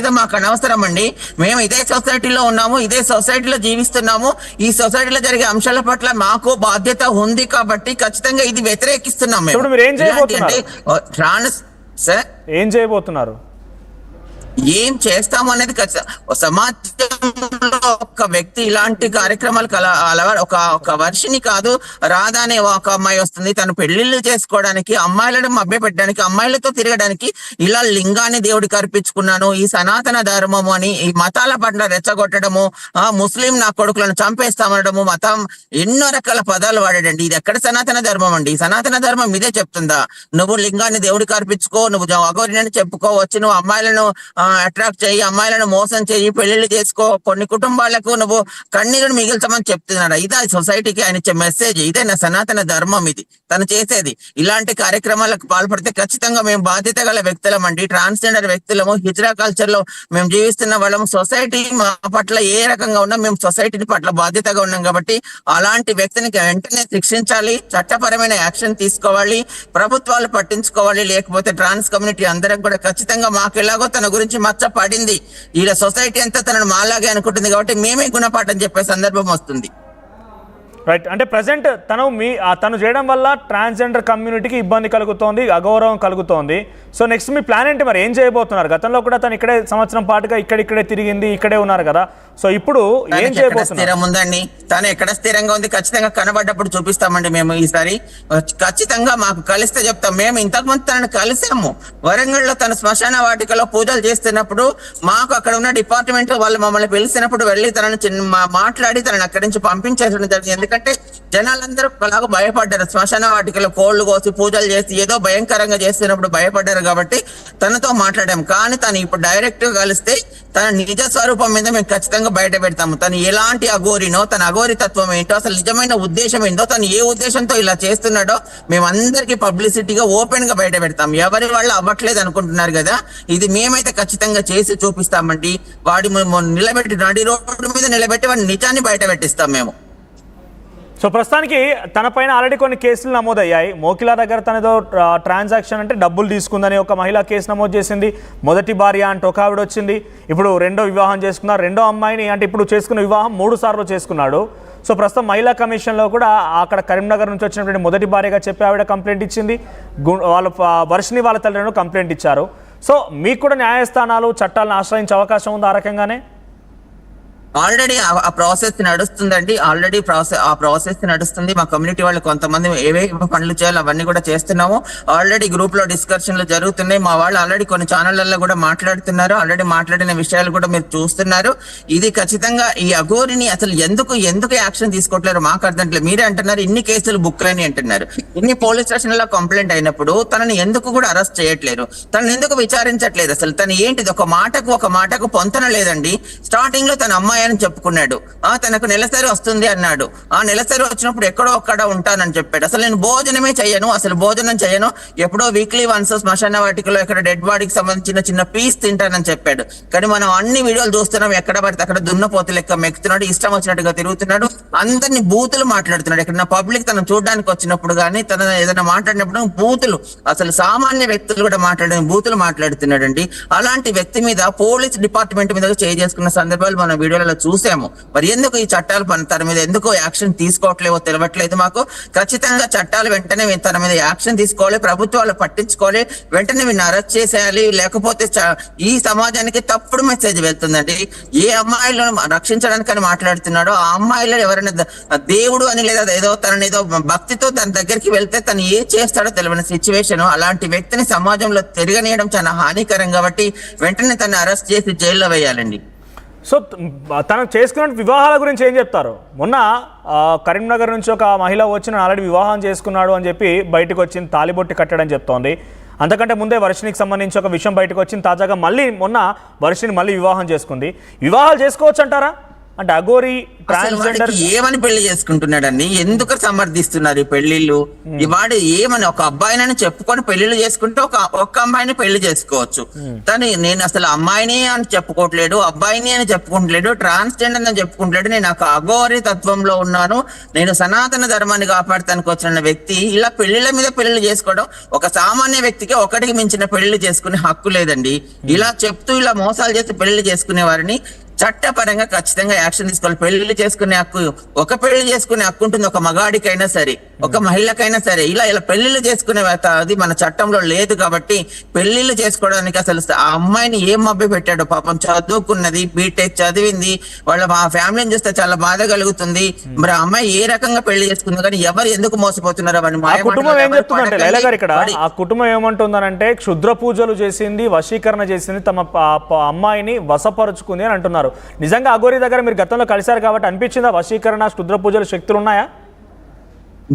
అనేది మాకు అనవసరం అండి. మేము ఇదే సొసైటీలో ఉన్నాము, ఇదే సొసైటీలో జీవిస్తున్నాము. ఈ సొసైటీలో జరిగే అంశాల పట్ల మాకు బాధ్యత ఉంది కాబట్టి ఖచ్చితంగా ఇది వ్యతిరేకిస్తున్నాం మేము. సార్ ఏం చేయబోతున్నారు? ఏం చేస్తాము అనేది సమాజంలో ఒక వ్యక్తి ఇలాంటి కార్యక్రమాలకు ఒక వర్షిని కాదు, రాధా అనే ఒక అమ్మాయి వస్తుంది, తను పెళ్లిళ్ళు చేసుకోవడానికి, అమ్మాయిలను మభ్యపెట్టడానికి, అమ్మాయిలతో తిరగడానికి ఇలా లింగాన్ని దేవుడికి అర్పించుకున్నాను, ఈ సనాతన ధర్మము అని ఈ మతాల పట్ల రెచ్చగొట్టడము, ముస్లిం నా కొడుకులను చంపేస్తామనడము, మతం ఎన్నో రకాల పదాలు వాడాడండి. ఇది ఎక్కడ సనాతన ధర్మం అండి? సనాతన ధర్మం ఇదే చెప్తుందా? నువ్వు లింగాన్ని దేవుడికి అర్పించుకో, నువ్వు అఘోరిని చెప్పుకోవచ్చు, నువ్వు అమ్మాయిలను అట్రాక్ట్ చేయి, అమ్మాయిలను మోసం చేయి, పెళ్లిళ్ళు చేసుకో, కొన్ని కుటుంబాలకు నువ్వు కన్నీరుని మిగిల్చమని చెప్తున్నాడు. ఇదే సొసైటీకి ఆయన ఇచ్చే మెసేజ్. ఇదే నా సనాతన ధర్మం, ఇది తను చేసేది. ఇలాంటి కార్యక్రమాలకు పాల్పడితే ఖచ్చితంగా మేము బాధ్యత గల వ్యక్తులం అండి, ట్రాన్స్జెండర్ వ్యక్తులము, హిజ్రా కల్చర్ లో మేము జీవిస్తున్న వాళ్ళము. సొసైటీ మా పట్ల ఏ రకంగా ఉన్నా మేము సొసైటీ పట్ల బాధ్యతగా ఉన్నాం కాబట్టి అలాంటి వ్యక్తిని వెంటనే శిక్షించాలి, చట్టపరమైన యాక్షన్ తీసుకోవాలి, ప్రభుత్వాలు పట్టించుకోవాలి. లేకపోతే ట్రాన్స్ కమ్యూనిటీ అందరం కూడా ఖచ్చితంగా మాకు ఎలాగో తన గురించి మచ్చ పడింది, ఇలా సొసైటీ అంతా తనను మాలాగే అనుకుంటుంది కాబట్టి మేమే గుణపాఠం చెప్పే సందర్భం వస్తుంది. రైట్. అంటే ప్రజెంట్ తను చేయడం వల్ల ట్రాన్స్జెండర్ కమ్యూనిటీకి ఇబ్బంది కలుగుతోంది, అగౌరవం కలుగుతోంది. సో నెక్స్ట్ మీ ప్లాన్ ఏంటి? మరి ఏం చేయబోతున్నారు? గతంలో కూడా తను ఇక్కడే సంవత్సరం పాటుగా ఇక్కడే తిరిగింది, ఇక్కడే ఉన్నారు కదా. సో ఇప్పుడు ఏం చేయబోతున్నారు? స్థిరం ఉందండి, తను ఎక్కడ స్థిరంగా ఉంది ఖచ్చితంగా కనబడ్డప్పుడు చూపిస్తామండి. మేము ఈసారి ఖచ్చితంగా మాకు కలిస్తే చెప్తాం. మేము ఇంతకుముందు తనను కలిసాము వరంగల్ లో, తన శ్మశాన వాటికలో పూజలు చేస్తున్నప్పుడు మాకు అక్కడ ఉన్న డిపార్ట్మెంట్ వాళ్ళు మమ్మల్ని పిలిచినప్పుడు వెళ్ళి తనను మాట్లాడి తనను అక్కడి నుంచి పంపించేసడం జరిగింది. ఎందుకంటే జనాలందరూ అలాగ భయపడ్డారు, శ్మశాన వాటికలో కోళ్లు కోసి పూజలు చేసి ఏదో భయంకరంగా చేస్తున్నప్పుడు భయపడ్డారు కాబట్టి తనతో మాట్లాడాము. కానీ తను ఇప్పుడు డైరెక్ట్ గా కలిస్తే తన నిజ స్వరూపం మీద మేము ఖచ్చితంగా బయట పెడతాము. తను ఎలాంటి అఘోరినో, తన అఘోరి తత్వం ఏంటో, అసలు నిజమైన ఉద్దేశం ఏంటో, తను ఏ ఉద్దేశంతో ఇలా చేస్తున్నాడో మేము అందరికి పబ్లిసిటీగా ఓపెన్ గా బయట పెడతాం. ఎవరి వాళ్ళు అవ్వట్లేదు అనుకుంటున్నారు కదా, ఇది మేమైతే ఖచ్చితంగా చేసి చూపిస్తామండి. వాడి నిలబెట్టి నడి రోడ్డు మీద నిలబెట్టి వాడి నిజాన్ని బయట పెట్టిస్తాం మేము. సో ప్రస్తుతానికి తన పైన ఆల్రెడీ కొన్ని కేసులు నమోదయ్యాయి. మోకిలా దగ్గర తనదో ట్రాన్సాక్షన్ అంటే డబ్బులు తీసుకుందని ఒక మహిళ కేసు నమోదు చేసింది. మొదటి భార్య అంటే ఒక ఆవిడ వచ్చింది. ఇప్పుడు రెండో వివాహం చేసుకున్నారు. రెండో అమ్మాయిని అంటే ఇప్పుడు చేసుకున్న వివాహం 3 సార్లు చేసుకున్నాడు. సో ప్రస్తుతం మహిళా కమిషన్లో కూడా అక్కడ కరీంనగర్ నుంచి వచ్చినటువంటి మొదటి భార్యగా చెప్పి ఆవిడ కంప్లైంట్ ఇచ్చింది. వాళ్ళ వర్షిని వాళ్ళ తల్లిదండ్రులు కంప్లైంట్ ఇచ్చారు. సో మీకు కూడా న్యాయస్థానాలు చట్టాలను ఆశ్రయించే అవకాశం ఉంది ఆ రకంగానే? ఆల్రెడీ ఆ ప్రాసెస్ నడుస్తుందండి. ఆ ప్రాసెస్ నడుస్తుంది. మా కమ్యూనిటీ వాళ్ళు కొంతమంది ఏవేవి పనులు చేయాలి అవన్నీ కూడా చేస్తున్నాము. ఆల్రెడీ గ్రూప్ లో డిస్కషన్లు జరుగుతున్నాయి. మా వాళ్ళు ఆల్రెడీ కొన్ని ఛానళ్లలో కూడా మాట్లాడుతున్నారు. ఆల్రెడీ మాట్లాడిన విషయాలు కూడా మీరు చూస్తున్నారు. ఇది ఖచ్చితంగా ఈ అఘోరిని అసలు ఎందుకు యాక్షన్ తీసుకోవట్లేరు మాకు అర్థం లేదు. మీరే అంటున్నారు ఇన్ని కేసులు బుక్ అని అంటున్నారు. ఇన్ని పోలీస్ స్టేషన్ లో కంప్లైంట్ అయినప్పుడు తనని ఎందుకు కూడా అరెస్ట్ చేయట్లేరు? తనని ఎందుకు విచారించట్లేదు? అసలు తను ఏంటిది? ఒక మాటకు పొంతన లేదండి. స్టార్టింగ్ లో తన అమ్మాయి అని చెప్పుకున్నాడు, తనకు నెలసరి వస్తుంది అన్నాడు. ఆ నెలసరి వచ్చినప్పుడు ఎక్కడో ఒక్కడ ఉంటానని చెప్పాడు. అసలు నేను భోజనం చేయను, ఎప్పుడో వీక్లీ వన్స్ శ్మశాన వాటికలో ఇక్కడ డెడ్ బాడీకి సంబంధించిన చిన్న పీస్ తింటానని చెప్పాడు. కానీ మనం అన్ని వీడియోలు చూస్తున్నాం, ఎక్కడ పడితే అక్కడ దున్నపోతు లెక్క మెక్కుతున్నాడు, ఇష్టం వచ్చినట్టుగా తిరుగుతున్నాడు, అందరినీ బూతులు మాట్లాడుతున్నాడు. ఇక్కడ పబ్లిక్ తను చూడడానికి వచ్చినప్పుడు కానీ తన ఏదైనా మాట్లాడినప్పుడు బూతులు, అసలు సామాన్య వ్యక్తులు కూడా బూతులు మాట్లాడుతున్నాడు అండి. అలాంటి వ్యక్తి మీద పోలీస్ డిపార్ట్మెంట్ మీద చేసుకున్న సందర్భాలు మనం వీడియోలలో చూసాము. మరి ఎందుకు ఈ చట్టాలు తన మీద ఎందుకు యాక్షన్ తీసుకోవట్లేవో తెలియట్లేదు మాకు. ఖచ్చితంగా చట్టాలు వెంటనే తన మీద యాక్షన్ తీసుకోవాలి, ప్రభుత్వాలు పట్టించుకోవాలి, వెంటనే వీళ్ళని అరెస్ట్ చేసేయాలి. లేకపోతే ఈ సమాజానికి తప్పుడు మెసేజ్ వెళ్తుందండి. ఏ అమ్మాయిలను రక్షించడానికని మాట్లాడుతున్నాడో ఆ అమ్మాయిలో ఎవరైనా దేవుడు అని లేదా ఏదో భక్తితో తన దగ్గరికి వెళ్తే తను ఏ చేస్తాడో తెలియని సిచ్యువేషన్. అలాంటి వ్యక్తిని సమాజంలో తిరగనీయడం చాలా హానికరం కాబట్టి వెంటనే తను అరెస్ట్ చేసి జైల్లో వేయాలండి. సో తను చేసుకున్న వివాహాల గురించి ఏం చెప్తారు? మొన్న కరీంనగర్ నుంచి ఒక మహిళ వచ్చి ఆల్రెడీ వివాహం చేసుకున్నాడు అని చెప్పి బయటకు వచ్చింది, తాలిబొట్టి కట్టడని చెప్తోంది. అంతకంటే ముందే వర్షినికి సంబంధించి ఒక విషయం బయటకు వచ్చింది. తాజాగా మొన్న వర్షిని వివాహం చేసుకుంది. వివాహాలు చేసుకోవచ్చు అంటారా? అంటే అఘోరి అసలు ట్రాన్స్జెండర్ వాడికి ఏమని పెళ్లి చేసుకుంటున్నాడండి? ఎందుకు సమర్థిస్తున్నారు ఈ పెళ్లిళ్ళు? ఈ వాడు ఏమని ఒక అబ్బాయినని చెప్పుకొని పెళ్లిళ్ళు చేసుకుంటే ఒక్క అమ్మాయిని పెళ్లి చేసుకోవచ్చు. కానీ నేను అసలు అమ్మాయిని అని చెప్పుకోవట్లేడు, అబ్బాయిని అని చెప్పుకుంటలేడు, ట్రాన్స్జెండర్ అని చెప్పుకుంటలేడు. నేను ఒక అఘోరి తత్వంలో ఉన్నాను, నేను సనాతన ధర్మాన్ని కాపాడతానికి వచ్చిన వ్యక్తి ఇలా పెళ్లిళ్ళ మీద పెళ్లిళ్ళు చేసుకోవడం ఒక సామాన్య వ్యక్తికి ఒకటికి మించిన పెళ్లిళ్ళు చేసుకునే హక్కు లేదండి. ఇలా చెప్తూ ఇలా మోసాలు చేసి పెళ్లిళ్ళు చేసుకునే వారిని చట్టపరంగా ఖచ్చితంగా యాక్షన్ తీసుకోవాలి. పెళ్లి చేసుకునే హక్కు, ఒక పెళ్లి చేసుకునే హక్కు ఉంటుంది ఒక మగాడికైనా సరే, ఒక మహిళకైనా సరే. ఇలా పెళ్లిళ్ళు చేసుకునే అది మన చట్టంలో లేదు. కాబట్టి పెళ్లిళ్ళు చేసుకోవడానికి అసలు ఆ అమ్మాయిని ఏం మభ్య పెట్టాడు? పాపం చదువుకున్నది, బీటెక్ చదివింది, వాళ్ళ ఆ ఫ్యామిలీని చూస్తే చాలా బాధ కలుగుతుంది. మరి ఆ అమ్మాయి ఏ రకంగా పెళ్లి చేసుకుంది? కానీ ఎవరు ఎందుకు మోసపోతున్నారు? ఆ కుటుంబం ఏం చెప్తుందంటే లైలా గారు, ఇక్కడ ఆ కుటుంబం ఏమంటుందనంటే క్షుద్ర పూజలు చేసింది, వశీకరణ చేసింది, తమ అమ్మాయిని వశపరుచుకుంది అని అంటున్నారు. నిజంగా అఘోరి దగ్గర మీరు గతంలో కలిశారు కాబట్టి అనిపించిందా వశీకరణ క్షుద్ర పూజలు శక్తులు ఉన్నాయా?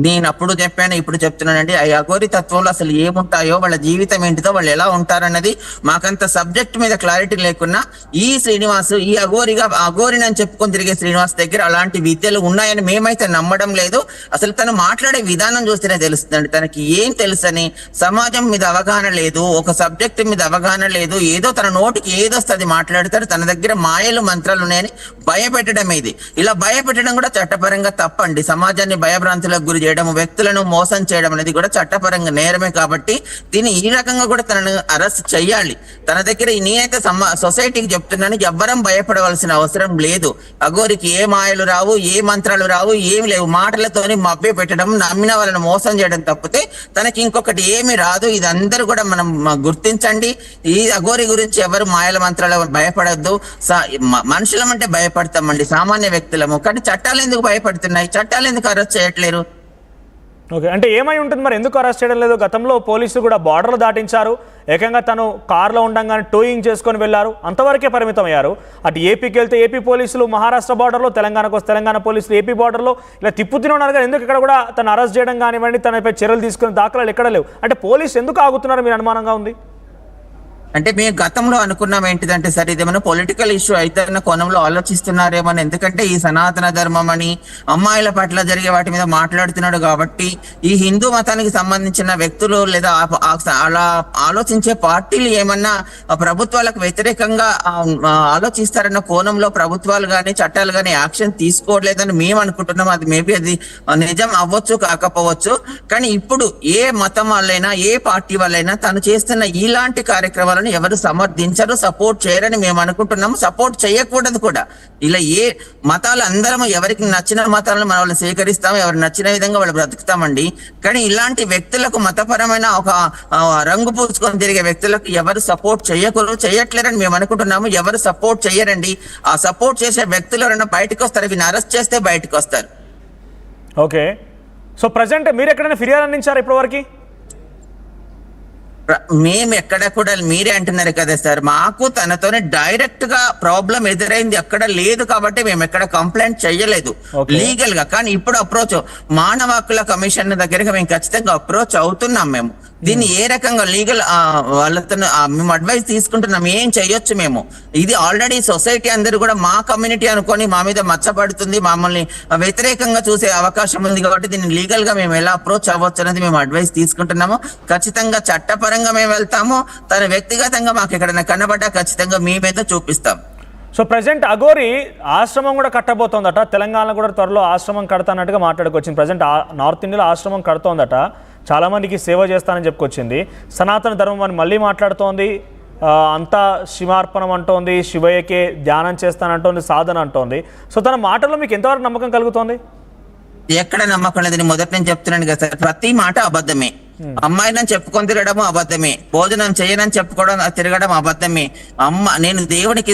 నేను అప్పుడు చెప్పాను, ఇప్పుడు చెప్తున్నానండి. ఆ అఘోరి తత్వంలో అసలు ఏముంటాయో, వాళ్ళ జీవితం ఏంటిదో, వాళ్ళు ఎలా ఉంటారన్నది మాకంత సబ్జెక్ట్ మీద క్లారిటీ లేకున్నా ఈ శ్రీనివాస్ ఈ అఘోరిని అని చెప్పుకొని తిరిగే శ్రీనివాస్ దగ్గర అలాంటి విద్యలు ఉన్నాయని మేమైతే నమ్మడం లేదు. అసలు తను మాట్లాడే విధానం చూస్తేనే తెలుస్తుందండి తనకి ఏం తెలుసని. సమాజం మీద అవగాహన లేదు, ఒక సబ్జెక్ట్ మీద అవగాహన లేదు. ఏదో తన నోటికి ఏదొస్తుంది మాట్లాడతాడు. తన దగ్గర మాయలు మంత్రాలు ఉన్నాయని భయపెట్టడం ఇది. ఇలా భయపెట్టడం కూడా చట్టపరంగా తప్పండి. సమాజాన్ని భయభ్రాంతులకు గురి చేయడం, వ్యక్తులను మోసం చేయడం అనేది కూడా చట్టపరంగా నేరమే. కాబట్టి దీన్ని ఈ రకంగా కూడా తనను అరెస్ట్ చెయ్యాలి. తన దగ్గర నేనైతే సొసైటీకి చెప్తున్నాను, ఎవ్వరం భయపడవలసిన అవసరం లేదు. అఘోరికి ఏ మాయలు రావు, ఏ మంత్రాలు రావు, ఏమి లేవు. మాటలతోని మభ్య పెట్టడం, నమ్మిన వాళ్ళని మోసం చేయడం తప్పితే తనకి ఇంకొకటి ఏమి రాదు. ఇది అందరూ కూడా మనం గుర్తించండి. ఈ అఘోరి గురించి ఎవరు మాయల మంత్రాలు భయపడద్దు. మనుషులమంటే భయపడతామండి, సామాన్య వ్యక్తులము. కానీ చట్టాలు ఎందుకు భయపడుతున్నాయి? చట్టాలు ఎందుకు అరెస్ట్ చేయట్లేరు? ఓకే, అంటే ఏమై ఉంటుంది మరి, ఎందుకు అరెస్ట్ చేయడం లేదు? గతంలో పోలీసులు కూడా బార్డర్లు దాటించారు, ఏకంగా తను కారులో ఉండగానే టోయింగ్ చేసుకొని వెళ్ళారు, అంతవరకే పరిమితం అయ్యారు. అటు ఏపీకి వెళ్తే ఏపీ పోలీసులు మహారాష్ట్ర బార్డర్లో, తెలంగాణకు వస్తే తెలంగాణ పోలీసులు ఏపీ బార్డర్లో ఇలా తిప్పుతూనే ఉన్నారు. కానీ ఎందుకు ఇక్కడ కూడా తను అరెస్ట్ చేయడం కానివ్వండి, తనపై చర్యలు తీసుకునే దాఖలాలు ఎక్కడ లేవు? అంటే పోలీసు ఎందుకు ఆగుతున్నారు మీరు అనుమానంగా ఉంది? అంటే మేము గతంలో అనుకున్నాం ఏంటిదంటే, సరే ఇదేమైనా పొలిటికల్ ఇష్యూ అయితే కోణంలో ఆలోచిస్తున్నారేమని. ఎందుకంటే ఈ సనాతన ధర్మం అని అమ్మాయిల పట్ల జరిగే వాటి మీద మాట్లాడుతున్నాడు కాబట్టి ఈ హిందూ మతానికి సంబంధించిన వ్యక్తులు లేదా అలా ఆలోచించే పార్టీలు ఏమన్నా ప్రభుత్వాలకు వ్యతిరేకంగా ఆలోచిస్తారన్న కోణంలో ప్రభుత్వాలు కానీ చట్టాలు కానీ యాక్షన్ తీసుకోవట్లేదని మేము అనుకుంటున్నాం. అది మేబీ అది నిజం అవ్వచ్చు, కాకపోవచ్చు. కానీ ఇప్పుడు ఏ మతం వాళ్ళైనా, ఏ పార్టీ వాళ్ళైనా తను చేస్తున్న ఇలాంటి కార్యక్రమాలను ఎవరు సమర్థించరు, సపోర్ట్ చేయరని మేము అనుకుంటున్నాము. సపోర్ట్ చేయకూడదు కూడా. ఇలా ఏ మతాలు అందరం ఎవరికి నచ్చిన మతాలను మన వాళ్ళు స్వీకరిస్తాము, ఎవరు నచ్చిన విధంగా వాళ్ళు బ్రతుకుతామండి. కానీ ఇలాంటి వ్యక్తులకు, మతపరమైన ఒక రంగు పూసుకొని తిరిగే వ్యక్తులకు ఎవరు సపోర్ట్ చేయట్లేరని మేము అనుకుంటున్నాము. ఎవరు సపోర్ట్ చేయరండి. ఆ సపోర్ట్ చేసే వ్యక్తులు ఎవరైనా బయటకు వస్తారు, వీళ్ళని అరెస్ట్ చేస్తే బయటకు వస్తారు. ఓకే, సో ప్రజెంట్ మీరు ఎక్కడైనా ఫిర్యాదు అందించారు ఇప్పటివరకు? మేము ఎక్కడ కూడా, మీరే అంటున్నారు కదా సార్, మాకు తనతోనే డైరెక్ట్ గా ప్రాబ్లం ఎదురైంది ఎక్కడ లేదు కాబట్టి మేము ఎక్కడ కంప్లైంట్ చేయలేదు లీగల్ గా. కానీ ఇప్పుడు అప్రోచ్ మానవ హక్కుల కమిషన్ దగ్గరగా మేము ఖచ్చితంగా అప్రోచ్ అవుతున్నాం. మేము దీన్ని ఏ రకంగా లీగల్ వాళ్ళతో మేము అడ్వైస్ తీసుకుంటున్నాం, ఏం చెయ్యొచ్చు మేము. ఇది ఆల్రెడీ సొసైటీ అందరూ కూడా మా కమ్యూనిటీ అనుకొని మా మీద మచ్చపడుతుంది, మమ్మల్ని వ్యతిరేకంగా చూసే అవకాశం ఉంది. కాబట్టి దీన్ని లీగల్ గా మేము ఎలా అప్రోచ్ అవ్వచ్చు అనేది మేము అడ్వైస్ తీసుకుంటున్నాము. ఖచ్చితంగా చట్టపరంగా మేము వెళ్తాము. తన వ్యక్తిగతంగా మాకు ఎక్కడైనా కనబడ్డా ఖచ్చితంగా మీ మీద చూపిస్తాం. సో ప్రజెంట్ అఘోరి ఆశ్రమం కూడా కట్టబోతోందట, తెలంగాణలో కూడా త్వరలో ఆశ్రమం కడతానట్టుగా మాట్లాడుకొచ్చింది. ప్రజెంట్ నార్త్ ఇండియాలో ఆశ్రమం కడుతోందట, చాలామందికి సేవ చేస్తానని చెప్పుకొచ్చింది. సనాతన ధర్మం అని మళ్ళీ మాట్లాడుతోంది, అంతా శివార్పణం అంటోంది, శివయ్యకే ధ్యానం చేస్తానంటోంది, సాధన అంటోంది. సో తన మాటల్లో మీకు ఎంతవరకు నమ్మకం కలుగుతోంది? ఎక్కడ నమ్మకం లేదని మొదటి నేను చెప్తున్నాను కదా సార్, ప్రతి మాట అబద్ధమే. అమ్మాయినని చెప్పుకొని తిరగడం అబద్ధమే, భోజనం చేయనని చెప్పుకోవడం తిరగడం అబద్ధమే. నేను దేవునికి